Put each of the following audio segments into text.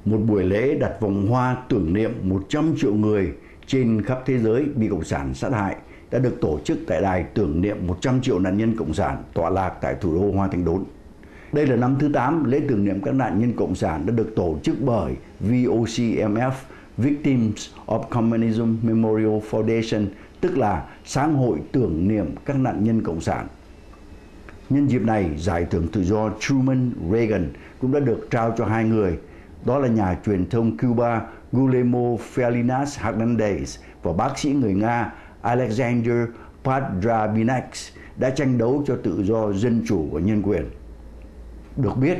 một buổi lễ đặt vòng hoa tưởng niệm 100 triệu người trên khắp thế giới bị Cộng sản sát hại đã được tổ chức tại đài tưởng niệm 100 triệu nạn nhân Cộng sản tọa lạc tại thủ đô Hoa Thịnh Đốn. Đây là năm thứ 8 lễ tưởng niệm các nạn nhân Cộng sản đã được tổ chức bởi VOCMF, Victims of Communism Memorial Foundation, tức là Sáng hội tưởng niệm các nạn nhân Cộng sản. Nhân dịp này, giải thưởng Tư Do Truman-Reagan cũng đã được trao cho hai người, đó là nhà truyền thông Cuba Guillermo Felinas Hernandez và bác sĩ người Nga Alexander Padrabinac đã tranh đấu cho tự do, dân chủ và nhân quyền. Được biết,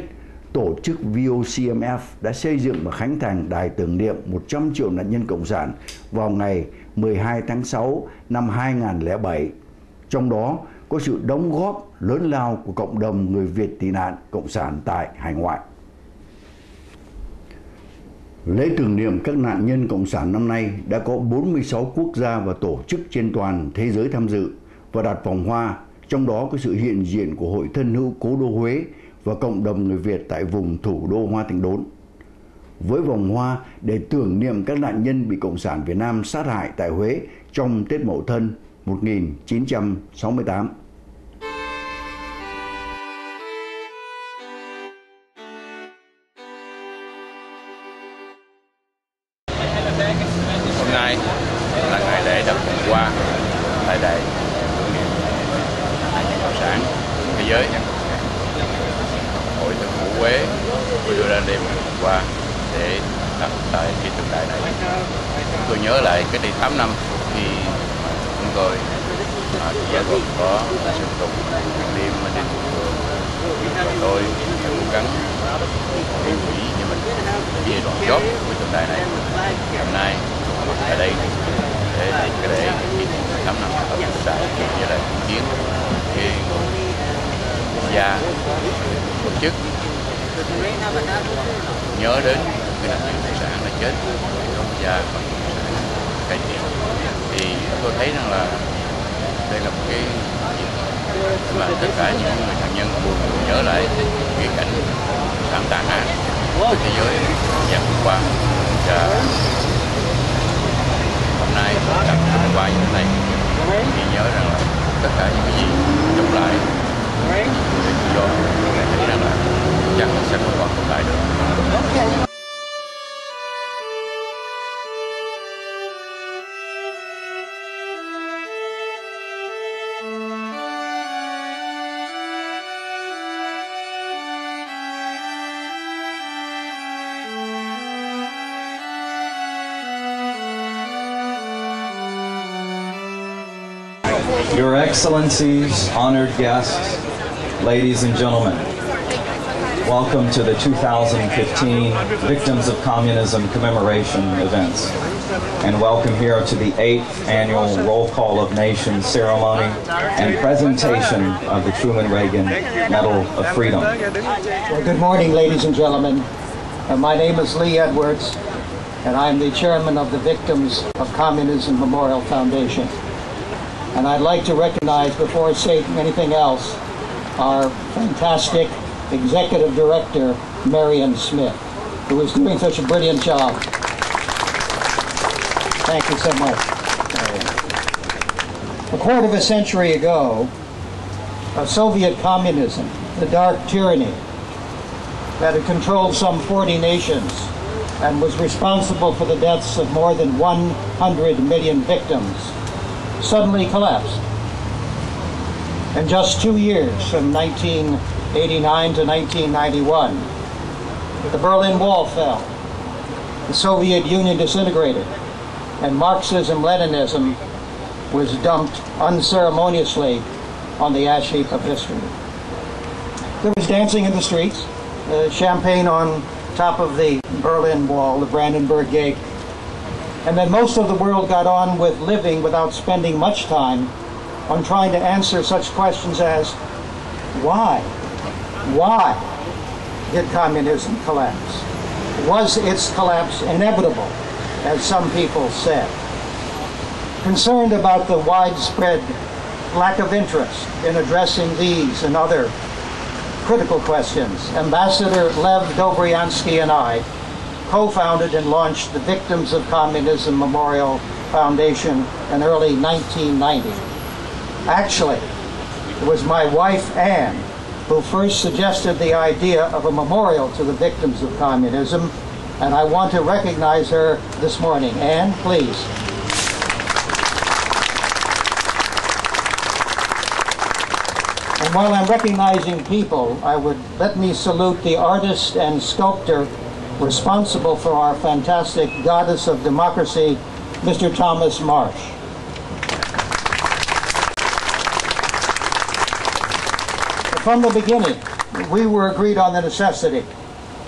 tổ chức VOCMF đã xây dựng và khánh thành đài tưởng niệm 100 triệu nạn nhân Cộng sản vào ngày 12 tháng 6 năm 2007. Trong đó có sự đóng góp lớn lao của cộng đồng người Việt tị nạn Cộng sản tại hải ngoại. Lễ tưởng niệm các nạn nhân Cộng sản năm nay đã có 46 quốc gia và tổ chức trên toàn thế giới tham dự và đặt vòng hoa, trong đó có sự hiện diện của Hội Thân hữu Cố đô Huế và cộng đồng người Việt tại vùng thủ đô Hoa Thịnh Đốn. Với vòng hoa để tưởng niệm các nạn nhân bị Cộng sản Việt Nam sát hại tại Huế trong Tết Mậu Thân 1968. Hôm nay là ngày lễ đặt vòng hoa tại đài tưởng niệm nạn nhân Cộng sản thế giới. Hội Thân hữu Huế vừa đưa ra đêm vòng hoa để đặt tại cái tượng đài này. Chúng tôi nhớ lại cái đây 8 năm khi chúng tôi gia đình có sự tục đêm đến tôi cố gắng gây quỹ như mình về đoạn chót với tượng đài này. Hôm nay ở đây để kỷ niệm 8 năm ở tượng đài như là chứng kiến cái quốc gia tổ chức nhớ đến cái nạn nhân cộng sản đã chết quốc gia và cải thiện. Thì tôi thấy rằng là đây là một cái mà tất cả những người nạn nhân buồn nhớ lại cái cảnh sản tàn ác của thế giới dần qua. Và hôm nay đặt qua như thế này thì nhớ rằng là tất cả những cái gì chống lại người tự do thấy rằng là chắc sẽ không còn tồn tại được. Your Excellencies, honored guests, ladies and gentlemen, welcome to the 2015 Victims of Communism commemoration events, and welcome here to the 8th annual Roll Call of Nations ceremony and presentation of the Truman-Reagan Medal of Freedom. Well, good morning, ladies and gentlemen. My name is Lee Edwards, and I'm the chairman of the Victims of Communism Memorial Foundation. And I'd like to recognize, before I say anything else, our fantastic executive director, Marion Smith, who is doing such a brilliant job. Thank you so much. A quarter of a century ago, Soviet communism, the dark tyranny that had controlled some 40 nations and was responsible for the deaths of more than 100 million victims, suddenly collapsed. In just 2 years, from 1989 to 1991, the Berlin Wall fell, the Soviet Union disintegrated, and Marxism-Leninism was dumped unceremoniously on the ash heap of history. There was dancing in the streets, champagne on top of the Berlin Wall, the Brandenburg Gate, and then most of the world got on with living without spending much time on trying to answer such questions as, why? Why did communism collapse? Was its collapse inevitable, as some people said? Concerned about the widespread lack of interest in addressing these and other critical questions, Ambassador Lev Dobryansky and I co-founded and launched the Victims of Communism Memorial Foundation in early 1990. Actually, it was my wife, Anne, who first suggested the idea of a memorial to the victims of communism, and I want to recognize her this morning. Anne, please. And while I'm recognizing people, let me salute the artist and sculptor responsible for our fantastic Goddess of Democracy, Mr. Thomas Marsh. From the beginning, we were agreed on the necessity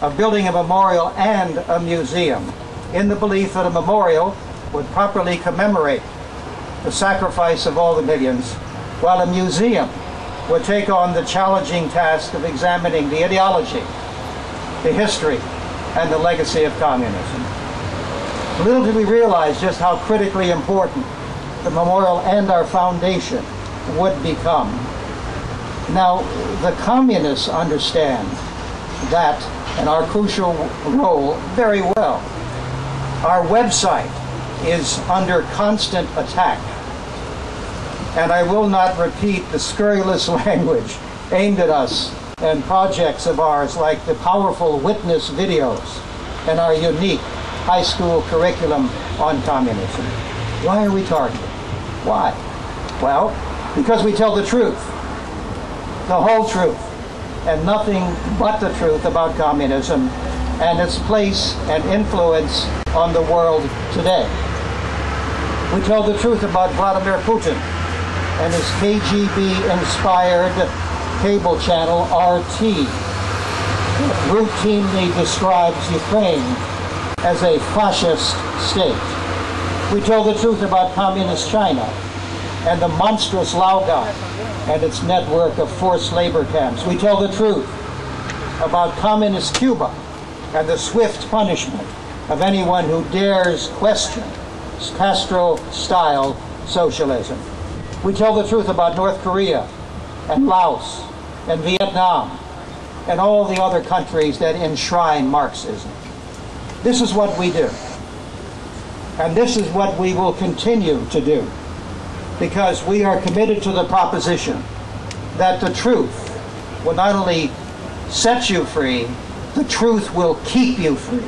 of building a memorial and a museum, in the belief that a memorial would properly commemorate the sacrifice of all the millions, while a museum would take on the challenging task of examining the ideology, the history, and the legacy of communism. Little did we realize just how critically important the memorial and our foundation would become. Now, the communists understand that and our crucial role very well. Our website is under constant attack, and I will not repeat the scurrilous language aimed at us and projects of ours like the powerful witness videos and our unique high school curriculum on communism. Why are we targeted? Why? Well, because we tell the truth, the whole truth, and nothing but the truth about communism and its place and influence on the world today. We tell the truth about Vladimir Putin and his KGB-inspired cable channel RT that routinely describes Ukraine as a fascist state. We tell the truth about communist China and the monstrous Laogai and its network of forced labor camps. We tell the truth about communist Cuba and the swift punishment of anyone who dares question Castro-style socialism. We tell the truth about North Korea and Laos and Vietnam and all the other countries that enshrine Marxism. This is what we do. And this is what we will continue to do, because we are committed to the proposition that the truth will not only set you free, the truth will keep you free.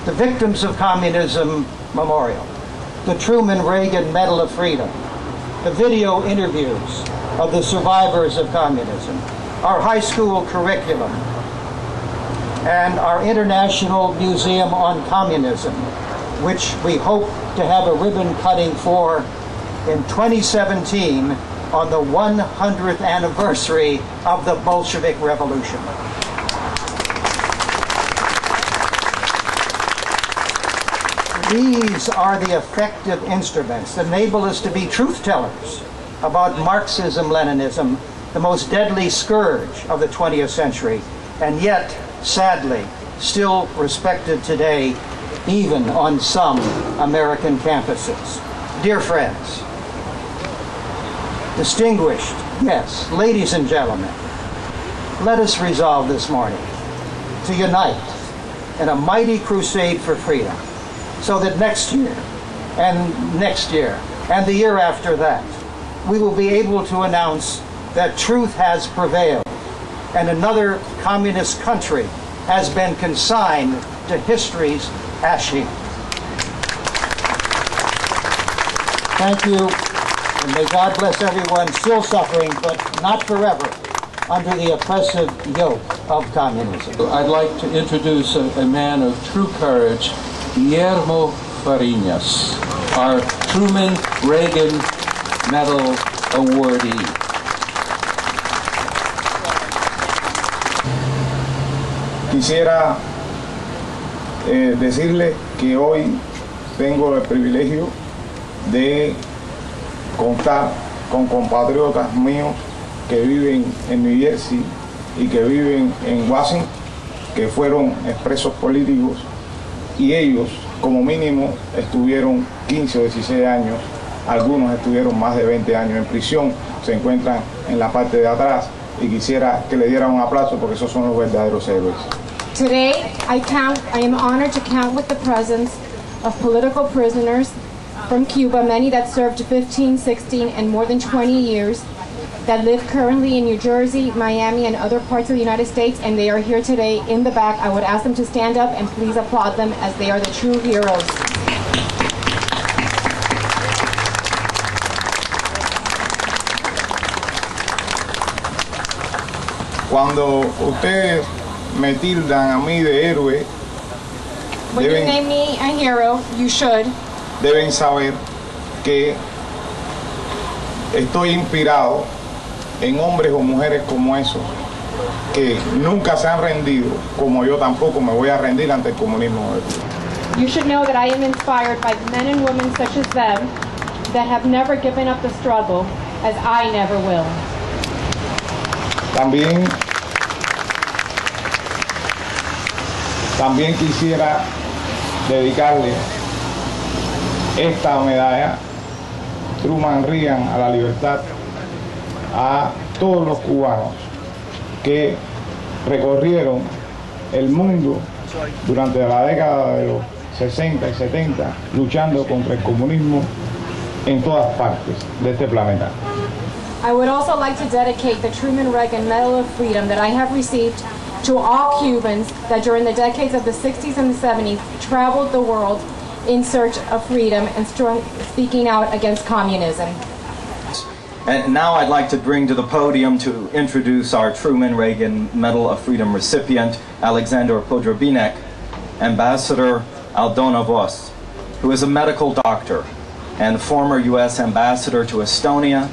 The Victims of Communism Memorial, the Truman-Reagan Medal of Freedom, the video interviews of the survivors of communism, our high school curriculum, and our International Museum on Communism, which we hope to have a ribbon cutting for in 2017 on the 100th anniversary of the Bolshevik Revolution. These are the effective instruments that enable us to be truth tellers about Marxism-Leninism, the most deadly scourge of the 20th century, and yet, sadly, still respected today, even on some American campuses. Dear friends, distinguished guests, ladies and gentlemen, let us resolve this morning to unite in a mighty crusade for freedom, so that next year, and the year after that, we will be able to announce that truth has prevailed and another communist country has been consigned to history's ash heap. Thank you, and may God bless everyone still suffering, but not forever, under the oppressive yoke of communism. I'd like to introduce a man of true courage, Guillermo Fariñas, our Truman-Reagan Medal awardee. Quisiera decirle que hoy tengo el privilegio de contar con compatriotas míos que viven en New Jersey y que viven en Washington, que fueron expresos políticos, y ellos como mínimo estuvieron 15 o 16 años, algunos estuvieron más de 20 años en prisión, se encuentran en la parte de atrás, y quisiera que le dieran un aplauso porque esos son los verdaderos héroes. Today, I am honored to count with the presence of political prisoners from Cuba, many that served 15, 16, and more than 20 years, that live currently in New Jersey, Miami, and other parts of the United States, and they are here today in the back. I would ask them to stand up and please applaud them as they are the true heroes. Cuando ustedes me tildan a mí de héroe, when you name me a hero, you should. Deben saber que estoy inspirado en hombres o mujeres como esos, que nunca se han rendido, como yo tampoco me voy a rendir ante el comunismo. You should know that I am inspired by men and women such as them that have never given up the struggle, as I never will. También quisiera dedicarle esta medalla Truman-Reagan a la libertad a todos los cubanos que recorrieron el mundo durante la década de los 60 y 70 luchando contra el comunismo en todas partes de este planeta. I would also like to dedicate the Truman-Reagan Medal of Freedom that I have received to all Cubans that during the decades of the 60s and the 70s traveled the world in search of freedom and speaking out against communism. And now I'd like to bring to the podium to introduce our Truman-Reagan Medal of Freedom recipient, Alexander Podrabinek, Ambassador Aldona Vos, who is a medical doctor and former U.S. Ambassador to Estonia.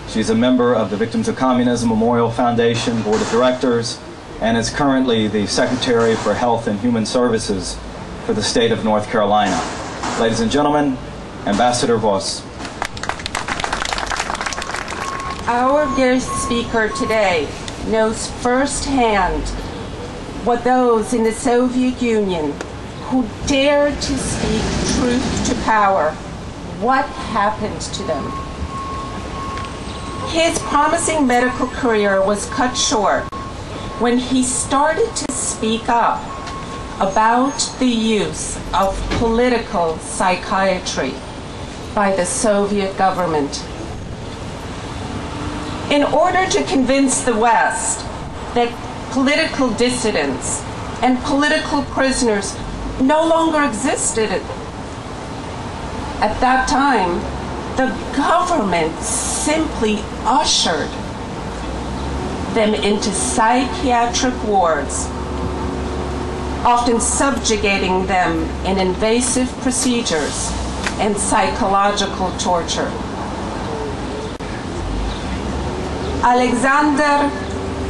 She's a member of the Victims of Communism Memorial Foundation Board of Directors and is currently the Secretary for Health and Human Services for the state of North Carolina. Ladies and gentlemen, Ambassador Vos. Our guest speaker today knows firsthand what those in the Soviet Union who dared to speak truth to power, what happened to them. His promising medical career was cut short when he started to speak up about the use of political psychiatry by the Soviet government. In order to convince the West that political dissidents and political prisoners no longer existed at that time, the government simply ushered them into psychiatric wards, often subjugating them in invasive procedures and psychological torture. Alexander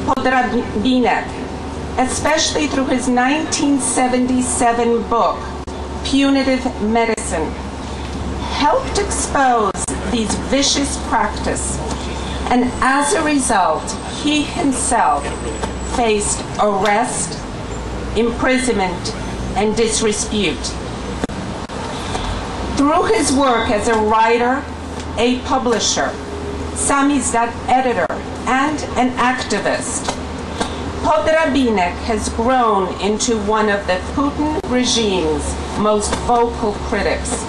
Podrabinek, especially through his 1977 book, Punitive Medicine, helped expose these vicious practices, and as a result, he himself faced arrest, imprisonment, and disrepute. Through his work as a writer, a publisher, samizdat editor, and an activist, Podrabinek has grown into one of the Putin regime's most vocal critics.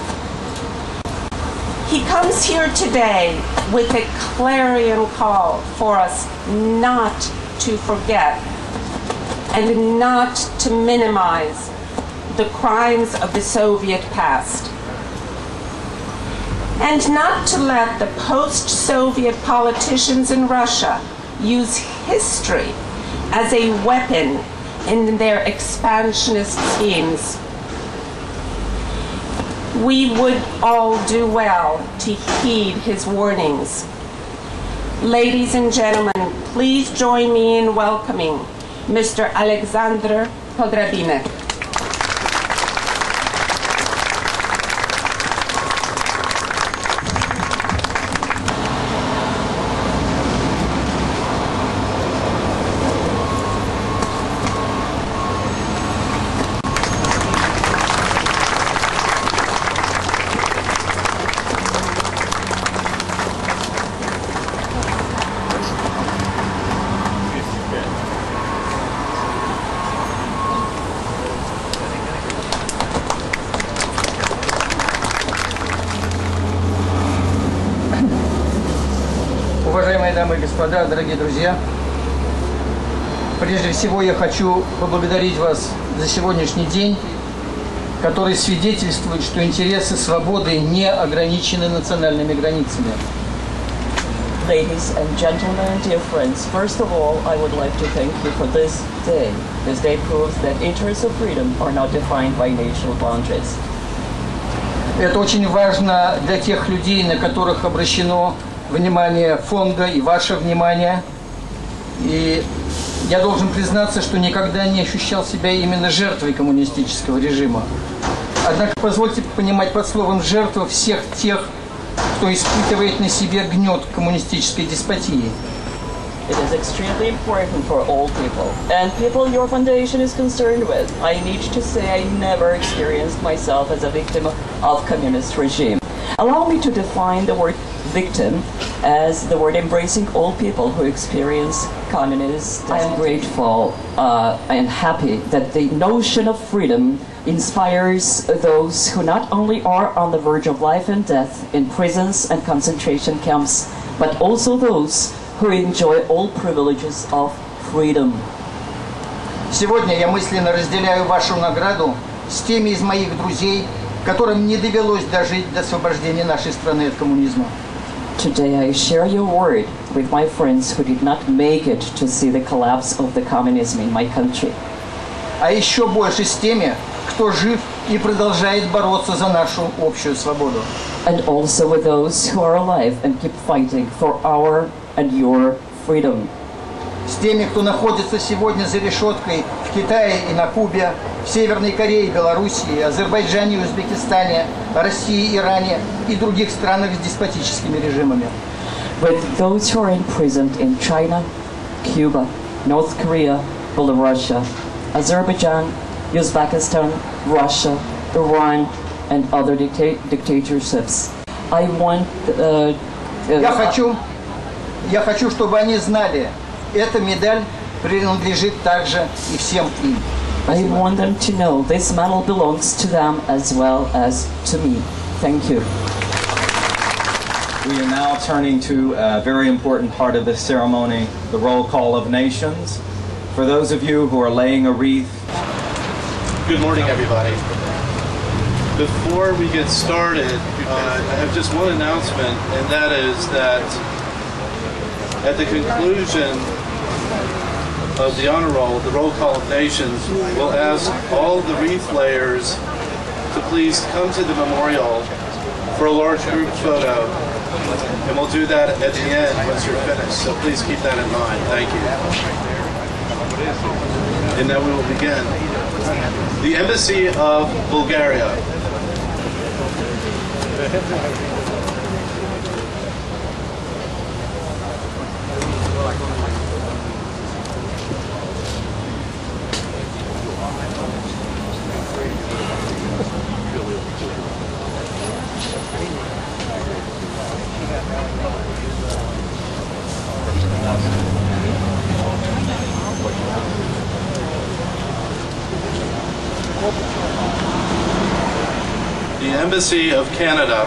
He comes here today with a clarion call for us not to forget and not to minimize the crimes of the Soviet past, and not to let the post-Soviet politicians in Russia use history as a weapon in their expansionist schemes. We would all do well to heed his warnings. Ladies and gentlemen, please join me in welcoming Mr. Alexander Podrabinek. Уважаемые дамы и господа, дорогие друзья, прежде всего я хочу поблагодарить вас за сегодняшний день, который свидетельствует, что интересы свободы не ограничены национальными границами. Ladies and gentlemen, dear friends, first of all, I would like to thank you for this day. This day proves that interests of freedom are not defined by national boundaries. Это очень важно для тех людей, на которых обращено внимание фонда и ваше внимание. И я должен признаться, что никогда не ощущал себя именно жертвой коммунистического режима. Однако позвольте понимать под словом «жертва» всех тех, кто испытывает на себе гнет коммунистической деспотии. It is extremely important for all people, and people your foundation is concerned with. I need to say I never experienced myself as a victim of communist regime. Allow me to define the word victim as the word embracing all people who experience communist. I am grateful and happy that the notion of freedom inspires those who not only are on the verge of life and death in prisons and concentration camps, but also those who enjoy all privileges of freedom. Сегодня я мысленно разделяю вашу награду с теми из моих друзей, которым не довелось дожить до освобождения нашей страны от коммунизма. Today I share your word with my friends who did not make it to see the collapse of the communism in my country. А еще больше с теми, кто жив и продолжает бороться за нашу общую свободу. And also with those who are alive and keep fighting for our and your freedom. С теми, кто находится сегодня за решеткой в Китае и на Кубе, в Северной Корее, Белоруссии, Азербайджане, Узбекистане, России, Иране и других странах с деспотическими режимами. With those who are imprisoned in China, Cuba, North Korea, Belarus, Azerbaijan, Uzbekistan, Russia, Iran, and other dictatorships. I want. Я хочу, чтобы они знали, эта медаль принадлежит также и всем им. I want them to know this medal belongs to them as well as to me. Thank you. We are now turning to a very important part of this ceremony, the roll call of nations. For those of you who are laying a wreath. Good morning, everybody. Before we get started, I have just one announcement, and that is that at the conclusion of the honor roll, the roll call of nations, we'll ask all the wreath layers to please come to the memorial for a large group photo, and we'll do that at the end once you're finished, so please keep that in mind. Thank you. And now we will begin. The Embassy of Bulgaria. The Embassy of Canada.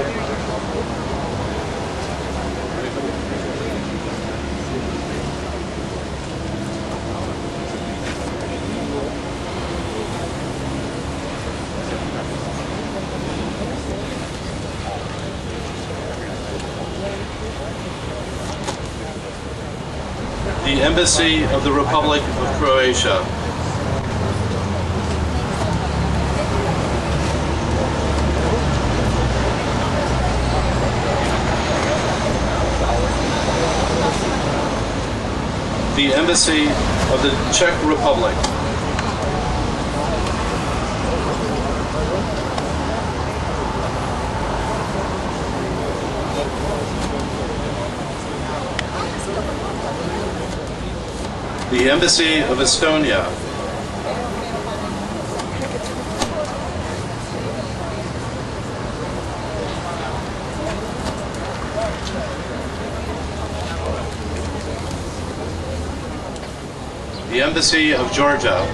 The Embassy of the Republic of Croatia. The Embassy of the Czech Republic. The Embassy of Estonia. The Embassy of Georgia.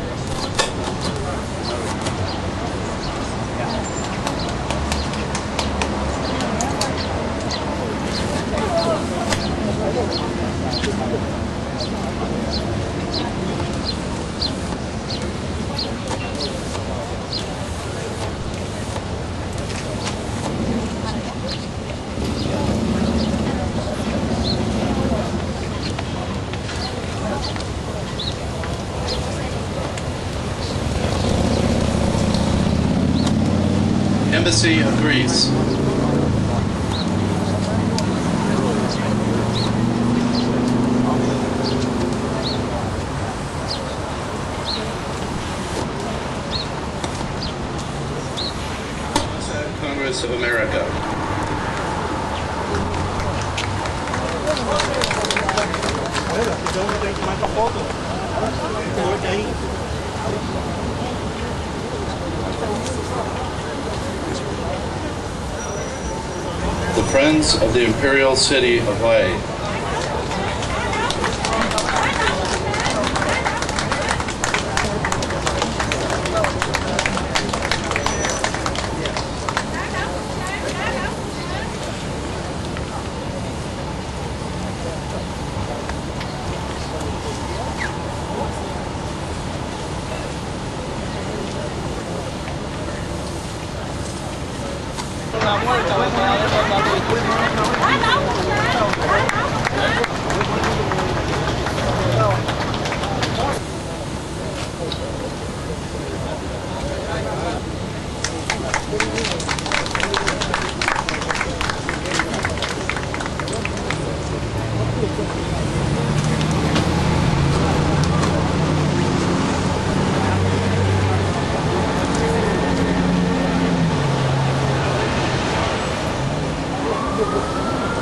Embassy of Greece. Congress of America. The Friends of the Imperial City of Hawaii.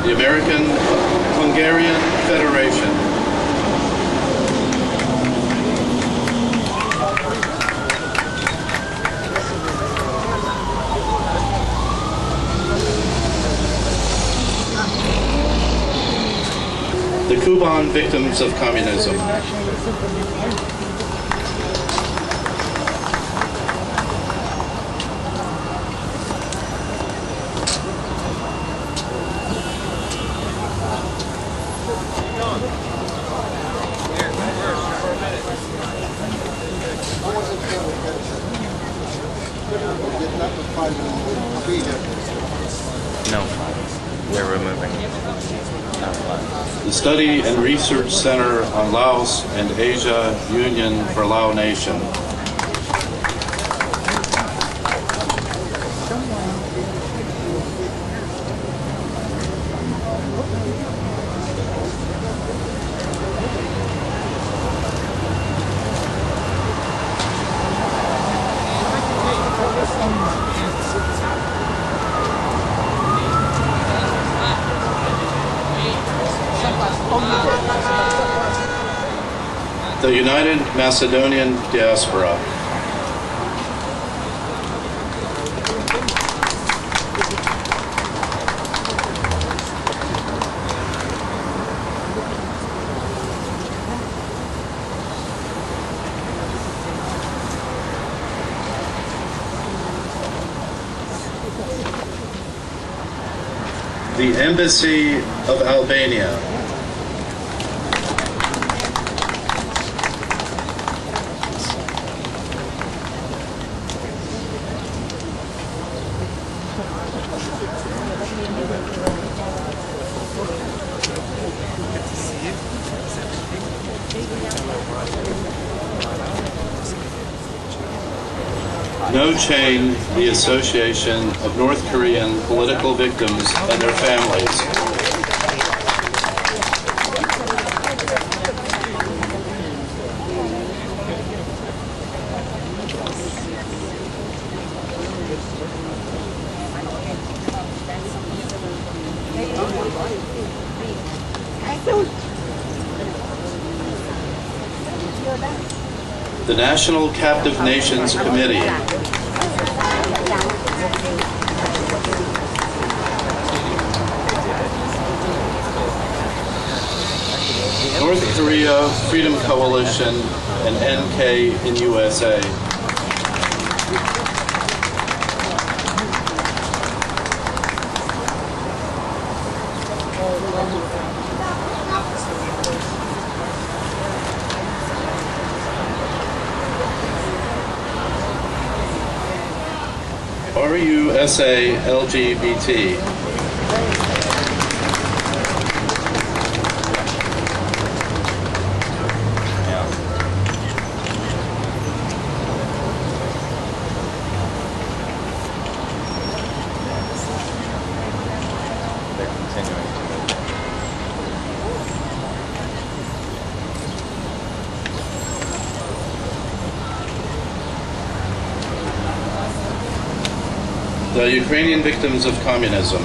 The American Hungarian Federation. The Cuban Victims of Communism. No, we're removing. The Study and Research Center on Laos and Asia, Union for Lao Nation. The United Macedonian Diaspora. The Embassy of Albania. No Chain, the Association of North Korean Political Victims and their Families. The National Captive Nations Committee. North Korea Freedom Coalition and NK in USA. RUSA LGBT. the Ukrainian victims of communism.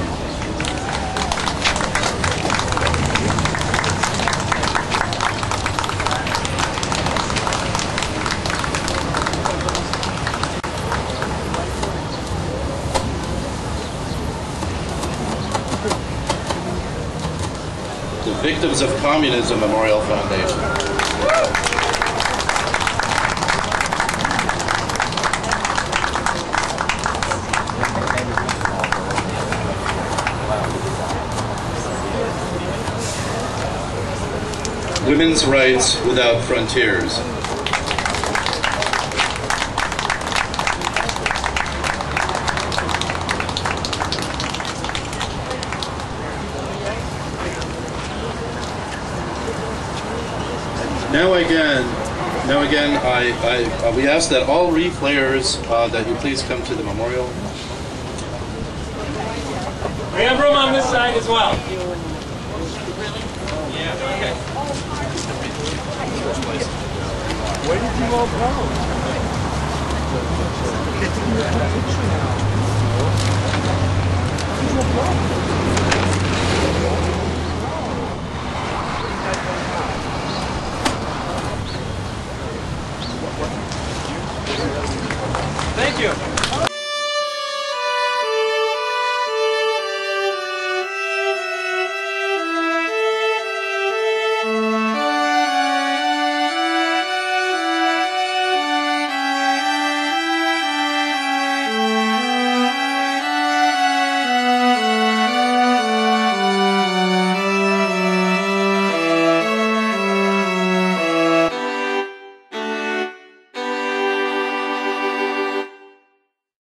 The Victims of Communism Memorial Foundation. Women's Rights Without Frontiers. Now again, we ask that all Reed players that you please come to the memorial. We have room on this side as well. Yeah, okay. Where did you all go? Thank you.